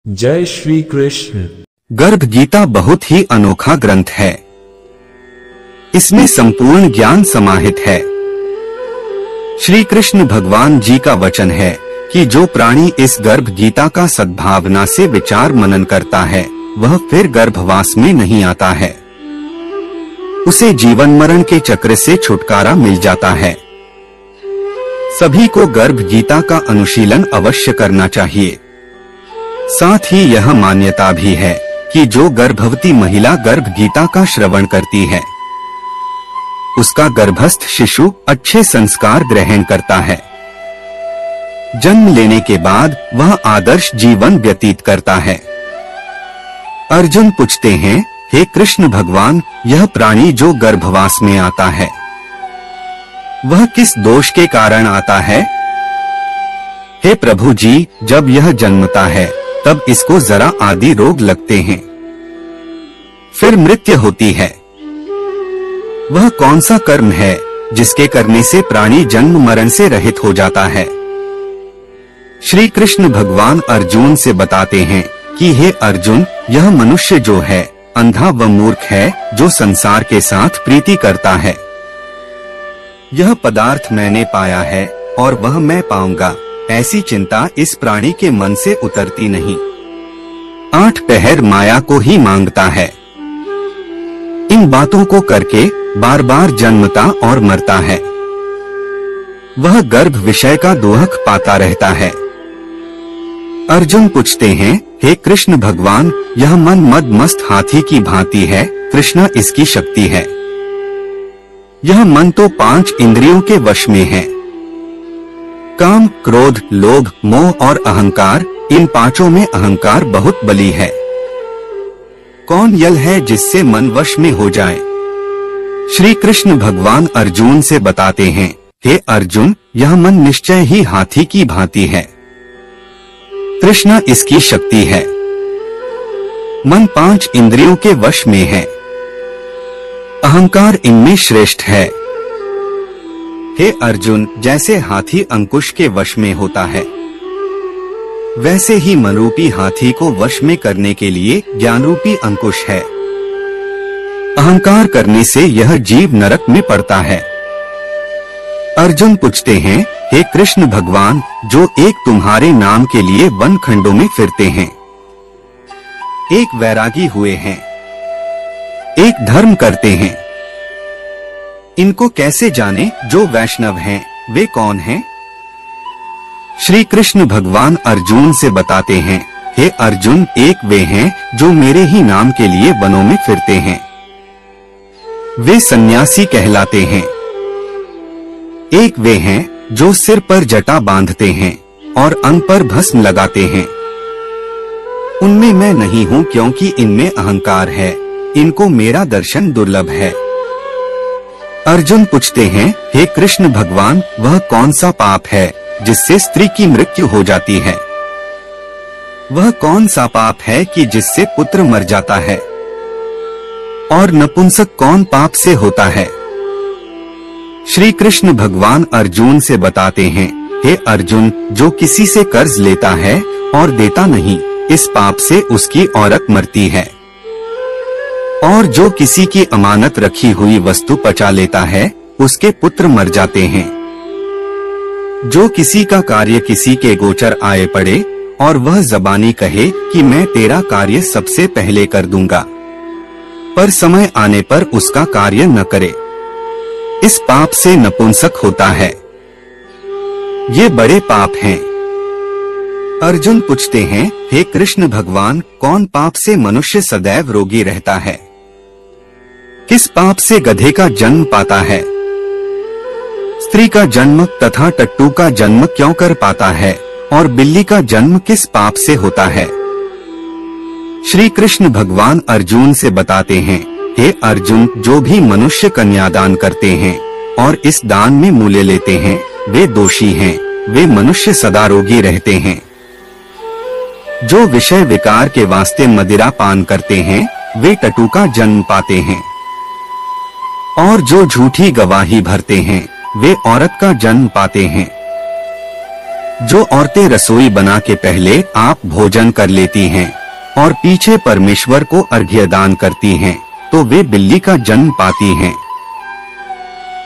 जय श्री कृष्ण। गर्भ गीता बहुत ही अनोखा ग्रंथ है। इसमें संपूर्ण ज्ञान समाहित है। श्री कृष्ण भगवान जी का वचन है कि जो प्राणी इस गर्भ गीता का सद्भावना से विचार मनन करता है वह फिर गर्भवास में नहीं आता है। उसे जीवन मरण के चक्र से छुटकारा मिल जाता है। सभी को गर्भ गीता का अनुशीलन अवश्य करना चाहिए। साथ ही यह मान्यता भी है कि जो गर्भवती महिला गर्भ गीता का श्रवण करती है उसका गर्भस्थ शिशु अच्छे संस्कार ग्रहण करता है। जन्म लेने के बाद वह आदर्श जीवन व्यतीत करता है। अर्जुन पूछते हैं, हे कृष्ण भगवान, यह प्राणी जो गर्भवास में आता है वह किस दोष के कारण आता है? हे प्रभु जी, जब यह जन्मता है तब इसको जरा आदि रोग लगते हैं, फिर मृत्यु होती है। वह कौन सा कर्म है जिसके करने से प्राणी जन्म मरण से रहित हो जाता है? श्री कृष्ण भगवान अर्जुन से बताते हैं कि हे अर्जुन, यह मनुष्य जो है अंधा व मूर्ख है, जो संसार के साथ प्रीति करता है। यह पदार्थ मैंने पाया है और वह मैं पाऊंगा, ऐसी चिंता इस प्राणी के मन से उतरती नहीं। 8 पहर माया को ही मांगता है। इन बातों को करके बार बार जन्मता और मरता है। वह गर्भ विषय का दुख पाता रहता है। अर्जुन पूछते हैं, हे कृष्ण भगवान, यह मन मद मस्त हाथी की भांति है, कृष्णा इसकी शक्ति है। यह मन तो 5 इंद्रियों के वश में है। काम, क्रोध, लोभ, मोह और अहंकार, इन 5 में अहंकार बहुत बली है। कौन यल है जिससे मन वश में हो जाए? श्री कृष्ण भगवान अर्जुन से बताते हैं, हे अर्जुन, यह मन निश्चय ही हाथी की भांति है। कृष्ण इसकी शक्ति है। मन 5 इंद्रियों के वश में है। अहंकार इनमें श्रेष्ठ है। हे अर्जुन, जैसे हाथी अंकुश के वश में होता है वैसे ही मनरूपी हाथी को वश में करने के लिए ज्ञानरूपी अंकुश है। अहंकार करने से यह जीव नरक में पड़ता है। अर्जुन पूछते हैं, हे कृष्ण भगवान, जो एक तुम्हारे नाम के लिए वन खंडों में फिरते हैं, एक वैरागी हुए हैं, एक धर्म करते हैं, इनको कैसे जाने? जो वैष्णव हैं वे कौन हैं? श्री कृष्ण भगवान अर्जुन से बताते हैं, हे अर्जुन, एक वे हैं जो मेरे ही नाम के लिए वनों में फिरते हैं। वे सन्यासी कहलाते हैं। एक वे हैं जो सिर पर जटा बांधते हैं और अंग पर भस्म लगाते हैं। उनमें मैं नहीं हूँ, क्योंकि इनमें अहंकार है। इनको मेरा दर्शन दुर्लभ है। अर्जुन पूछते हैं, हे कृष्ण भगवान, वह कौन सा पाप है जिससे स्त्री की मृत्यु हो जाती है? वह कौन सा पाप है कि जिससे पुत्र मर जाता है? और नपुंसक कौन पाप से होता है? श्री कृष्ण भगवान अर्जुन से बताते हैं, हे अर्जुन, जो किसी से कर्ज लेता है और देता नहीं, इस पाप से उसकी औरत मरती है। और जो किसी की अमानत रखी हुई वस्तु पचा लेता है उसके पुत्र मर जाते हैं। जो किसी का कार्य किसी के गोचर आए पड़े और वह जबानी कहे कि मैं तेरा कार्य सबसे पहले कर दूंगा, पर समय आने पर उसका कार्य न करे, इस पाप से नपुंसक होता है। ये बड़े पाप हैं। अर्जुन पूछते हैं, हे कृष्ण भगवान, कौन पाप से मनुष्य सदैव रोगी रहता है? किस पाप से गधे का जन्म पाता है? स्त्री का जन्म तथा टट्टू का जन्म क्यों कर पाता है? और बिल्ली का जन्म किस पाप से होता है? श्री कृष्ण भगवान अर्जुन से बताते हैं, हे अर्जुन, जो भी मनुष्य कन्यादान करते हैं और इस दान में मूल्य लेते हैं वे दोषी हैं। वे मनुष्य सदा रोगी रहते हैं। जो विषय विकार के वास्ते मदिरा पान करते हैं वे टट्टू का जन्म पाते हैं। और जो झूठी गवाही भरते हैं वे औरत का जन्म पाते हैं। जो औरतें रसोई बना के पहले आप भोजन कर लेती हैं और पीछे परमेश्वर को अर्घ्य दान करती हैं, तो वे बिल्ली का जन्म पाती हैं।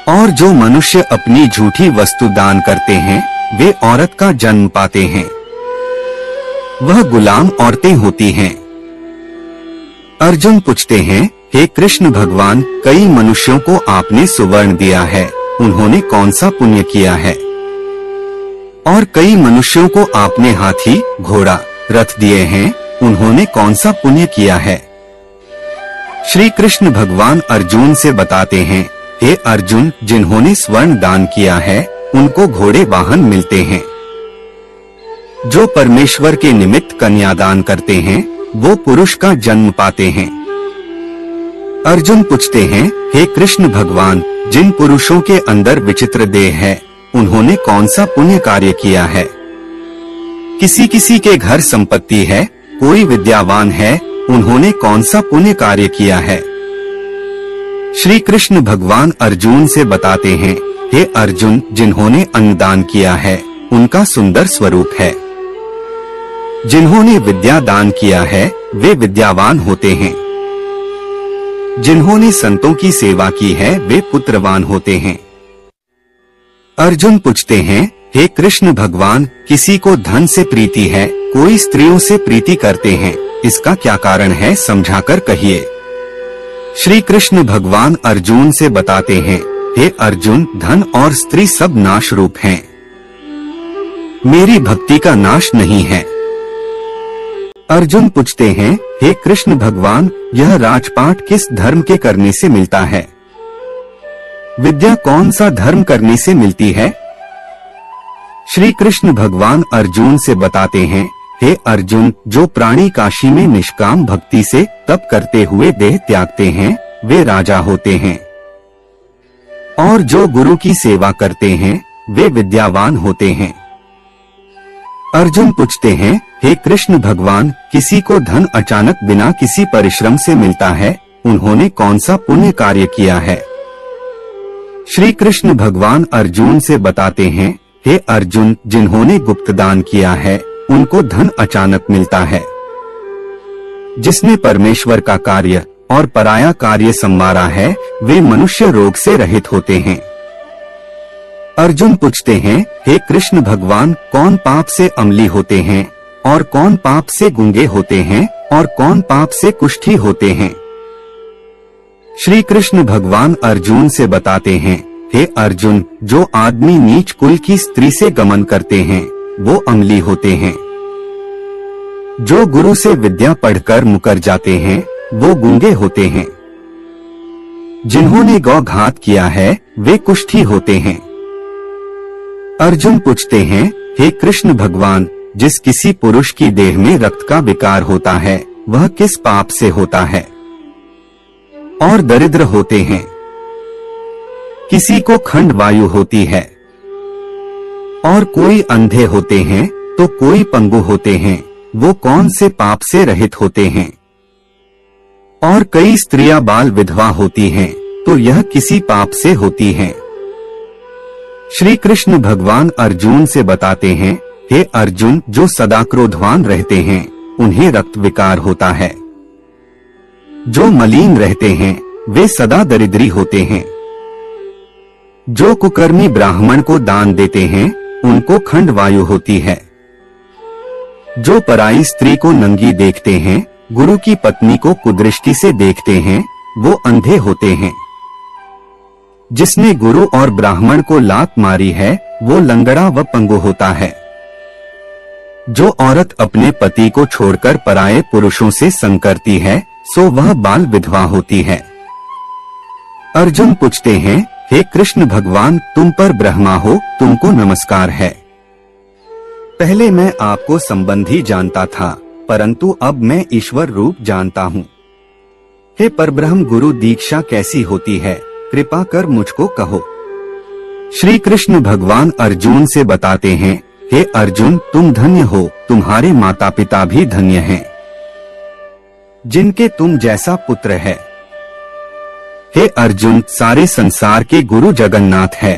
और जो मनुष्य अपनी झूठी वस्तु दान करते हैं, वे औरत का जन्म पाते हैं। वह गुलाम औरतें होती हैं। अर्जुन पूछते हैं, हे कृष्ण भगवान, कई मनुष्यों को आपने सुवर्ण दिया है, उन्होंने कौन सा पुण्य किया है? और कई मनुष्यों को आपने हाथी, घोड़ा, रथ दिए हैं, उन्होंने कौन सा पुण्य किया है? श्री कृष्ण भगवान अर्जुन से बताते हैं, हे अर्जुन, जिन्होंने स्वर्ण दान किया है, उनको घोड़े वाहन मिलते हैं। जो परमेश्वर के निमित्त कन्यादान करते हैं, वो पुरुष का जन्म पाते हैं। अर्जुन पूछते हैं, हे कृष्ण भगवान, जिन पुरुषों के अंदर विचित्र देह है, उन्होंने कौन सा पुण्य कार्य किया है? किसी किसी के घर संपत्ति है, कोई विद्यावान है, उन्होंने कौन सा पुण्य कार्य किया है? श्री कृष्ण भगवान अर्जुन से बताते हैं, हे अर्जुन, जिन्होंने अन्नदान किया है, उनका सुंदर स्वरूप है। जिन्होंने विद्या दान किया है, वे विद्यावान होते हैं। जिन्होंने संतों की सेवा की है, वे पुत्रवान होते हैं। अर्जुन पूछते हैं, हे कृष्ण भगवान, किसी को धन से प्रीति है, कोई स्त्रियों से प्रीति करते हैं, इसका क्या कारण है, समझाकर कहिए। श्री कृष्ण भगवान अर्जुन से बताते हैं, हे अर्जुन, धन और स्त्री सब नाश रूप हैं। मेरी भक्ति का नाश नहीं है। अर्जुन पूछते हैं, हे कृष्ण भगवान, यह राजपाट किस धर्म के करने से मिलता है? विद्या कौन सा धर्म करने से मिलती है? श्री कृष्ण भगवान अर्जुन से बताते हैं, हे अर्जुन, जो प्राणी काशी में निष्काम भक्ति से तप करते हुए देह त्यागते हैं, वे राजा होते हैं। और जो गुरु की सेवा करते हैं, वे विद्यावान होते हैं। अर्जुन पूछते हैं, हे कृष्ण भगवान, किसी को धन अचानक बिना किसी परिश्रम से मिलता है, उन्होंने कौन सा पुण्य कार्य किया है? श्री कृष्ण भगवान अर्जुन से बताते हैं, हे अर्जुन, जिन्होंने गुप्त दान किया है, उनको धन अचानक मिलता है। जिसने परमेश्वर का कार्य और पराया कार्य संवारा है, वे मनुष्य रोग से रहित होते हैं। अर्जुन पूछते हैं, हे कृष्ण भगवान, कौन पाप से अम्ली होते हैं और कौन पाप से गूंगे होते हैं और कौन पाप से कुष्ठी होते हैं? श्री कृष्ण भगवान अर्जुन से बताते हैं, हे अर्जुन, जो आदमी नीच कुल की स्त्री से गमन करते हैं, वो अम्ली होते हैं। जो गुरु से विद्या पढ़कर मुकर जाते हैं, वो गूंगे होते हैं। जिन्होंने गौ घात किया है, वे कुष्ठी होते हैं। अर्जुन पूछते हैं, हे कृष्ण भगवान, जिस किसी पुरुष की देह में रक्त का विकार होता है, वह किस पाप से होता है? और दरिद्र होते हैं। किसी को खंड वायु होती है, और कोई अंधे होते हैं, तो कोई पंगु होते हैं, वो कौन से पाप से रहित होते हैं? और कई स्त्रियां बाल विधवा होती हैं, तो यह किसी पाप से होती हैं? श्री कृष्ण भगवान अर्जुन से बताते हैं, हे अर्जुन, जो सदा क्रोधवान रहते हैं, उन्हें रक्त विकार होता है। जो मलिन रहते हैं, वे सदा दरिद्री होते हैं। जो कुकर्मी ब्राह्मण को दान देते हैं, उनको खंड वायु होती है। जो पराई स्त्री को नंगी देखते हैं, गुरु की पत्नी को कुदृष्टि से देखते हैं, वो अंधे होते हैं। जिसने गुरु और ब्राह्मण को लात मारी है, वो लंगड़ा व पंगु होता है। जो औरत अपने पति को छोड़कर पराये पुरुषों से संग करती है, सो वह बाल विधवा होती है। अर्जुन पूछते हैं, हे कृष्ण भगवान, तुम पर ब्रह्मा हो, तुमको नमस्कार है। पहले मैं आपको संबंधी जानता था, परंतु अब मैं ईश्वर रूप जानता हूँ। हे परब्रह्म, गुरु दीक्षा कैसी होती है, कृपा कर मुझको कहो। श्री कृष्ण भगवान अर्जुन से बताते हैं, हे अर्जुन, तुम धन्य हो, तुम्हारे माता पिता भी धन्य हैं, जिनके तुम जैसा पुत्र है। हे अर्जुन, सारे संसार के गुरु जगन्नाथ है।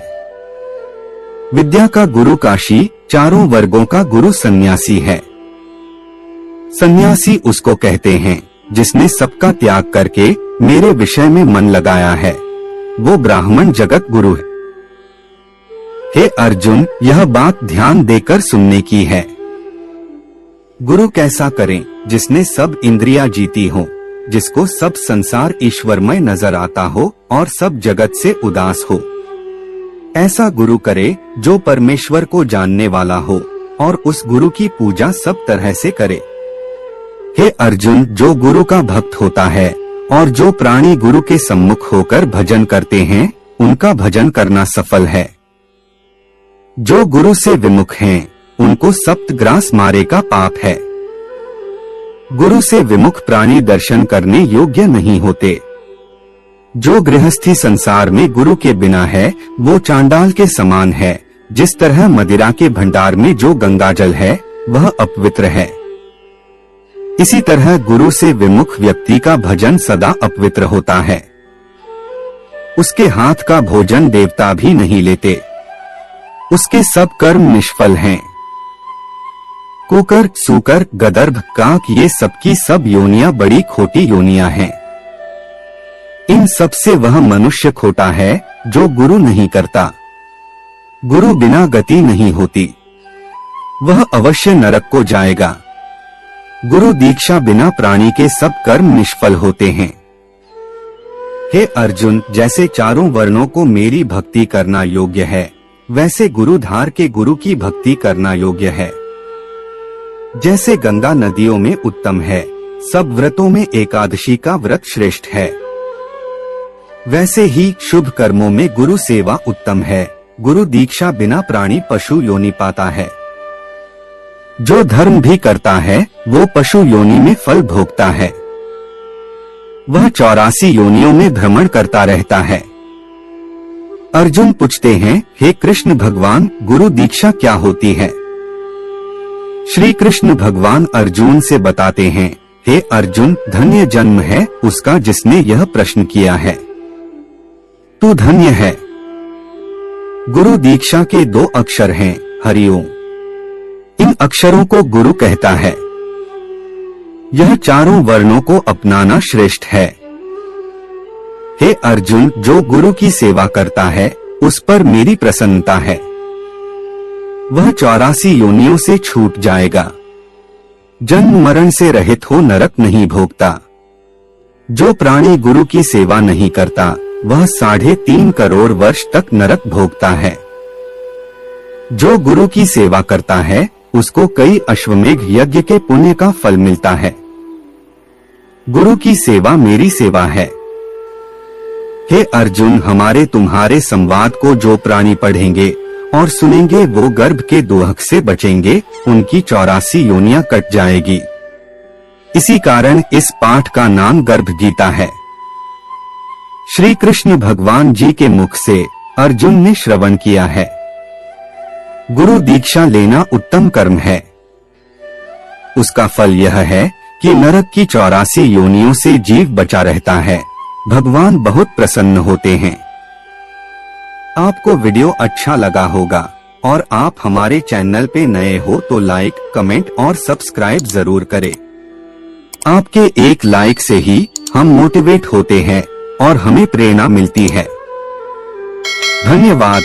विद्या का गुरु काशी, चारों वर्गों का गुरु सन्यासी है। सन्यासी उसको कहते हैं जिसने सबका त्याग करके मेरे विषय में मन लगाया है, वो ब्राह्मण जगत गुरु है। हे अर्जुन, यह बात ध्यान देकर सुनने की है। गुरु कैसा करें? जिसने सब इंद्रियां जीती हो, जिसको सब संसार ईश्वरमय नजर आता हो और सब जगत से उदास हो। ऐसा गुरु करे जो परमेश्वर को जानने वाला हो और उस गुरु की पूजा सब तरह से करे। हे अर्जुन, जो गुरु का भक्त होता है और जो प्राणी गुरु के सम्मुख होकर भजन करते हैं, उनका भजन करना सफल है। जो गुरु से विमुख हैं, उनको सप्तग्रास मारे का पाप है। गुरु से विमुख प्राणी दर्शन करने योग्य नहीं होते। जो गृहस्थी संसार में गुरु के बिना है, वो चांडाल के समान है। जिस तरह मदिरा के भंडार में जो गंगाजल है, वह अपवित्र है, इसी तरह गुरु से विमुख व्यक्ति का भजन सदा अपवित्र होता है। उसके हाथ का भोजन देवता भी नहीं लेते। उसके सब कर्म निष्फल हैं। कुकर, सूकर, गदर्भ, काक, ये सबकी सब योनियां बड़ी खोटी योनियां हैं। इन सब से वह मनुष्य खोटा है जो गुरु नहीं करता। गुरु बिना गति नहीं होती, वह अवश्य नरक को जाएगा। गुरु दीक्षा बिना प्राणी के सब कर्म निष्फल होते हैं। हे अर्जुन, जैसे चारों वर्णों को मेरी भक्ति करना योग्य है, वैसे गुरुधार के गुरु की भक्ति करना योग्य है। जैसे गंगा नदियों में उत्तम है, सब व्रतों में एकादशी का व्रत श्रेष्ठ है, वैसे ही शुभ कर्मों में गुरु सेवा उत्तम है। गुरु दीक्षा बिना प्राणी पशु योनि पाता है। जो धर्म भी करता है, वो पशु योनि में फल भोगता है। वह 84 योनियों में भ्रमण करता रहता है। अर्जुन पूछते हैं, हे कृष्ण भगवान, गुरु दीक्षा क्या होती है? श्री कृष्ण भगवान अर्जुन से बताते हैं, हे अर्जुन, धन्य जन्म है उसका जिसने यह प्रश्न किया है। तू धन्य है। गुरु दीक्षा के 2 अक्षर हैं, हरिओम। इन अक्षरों को गुरु कहता है। यह चारों वर्णों को अपनाना श्रेष्ठ है। हे अर्जुन, जो गुरु की सेवा करता है, उस पर मेरी प्रसन्नता है। वह 84 योनियों से छूट जाएगा। जन्म मरण से रहित हो नरक नहीं भोगता। जो प्राणी गुरु की सेवा नहीं करता, वह 3.5 करोड़ वर्ष तक नरक भोगता है। जो गुरु की सेवा करता है, उसको कई अश्वमेघ यज्ञ के पुण्य का फल मिलता है। गुरु की सेवा मेरी सेवा है। हे अर्जुन, हमारे तुम्हारे संवाद को जो प्राणी पढ़ेंगे और सुनेंगे, वो गर्भ के दोहक से बचेंगे, उनकी 84 योनियां कट जाएगी। इसी कारण इस पाठ का नाम गर्भ गीता है। श्री कृष्ण भगवान जी के मुख से अर्जुन ने श्रवण किया है। गुरु दीक्षा लेना उत्तम कर्म है। उसका फल यह है कि नरक की 84 योनियों से जीव बचा रहता है। भगवान बहुत प्रसन्न होते हैं। आपको वीडियो अच्छा लगा होगा और आप हमारे चैनल पे नए हो तो लाइक, कमेंट और सब्सक्राइब जरूर करें। आपके एक लाइक से ही हम मोटिवेट होते हैं और हमें प्रेरणा मिलती है। धन्यवाद।